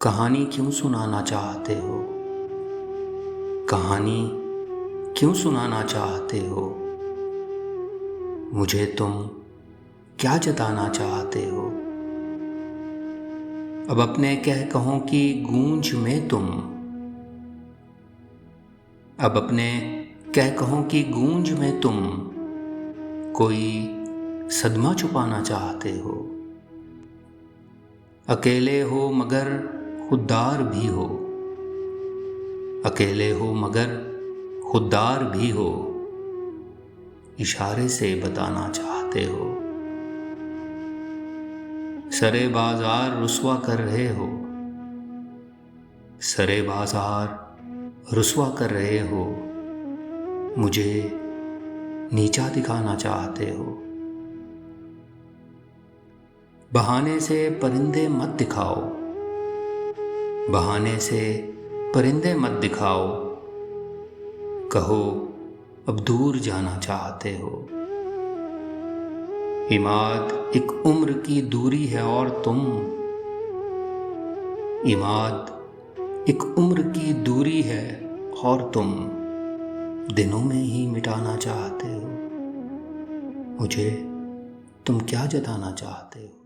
कहानी क्यों सुनाना चाहते हो? कहानी क्यों सुनाना चाहते हो? मुझे तुम क्या जताना चाहते हो? अब अपने कह कहों की गूंज में तुम, अब अपने कह कहों की गूंज में तुम कोई सदमा छुपाना चाहते हो। अकेले हो मगर खुददार भी हो, अकेले हो मगर खुददार भी हो, इशारे से बताना चाहते हो। सरे बाजार रुस्वा कर रहे हो, सरे बाजार रुस्वा कर रहे हो, मुझे नीचा दिखाना चाहते हो। बहाने से परिंदे मत दिखाओ, बहाने से परिंदे मत दिखाओ, कहो अब दूर जाना चाहते हो। इमाद एक उम्र की दूरी है और तुम, इमाद एक उम्र की दूरी है और तुम दिनों में ही मिटाना चाहते हो। मुझे तुम क्या जताना चाहते हो?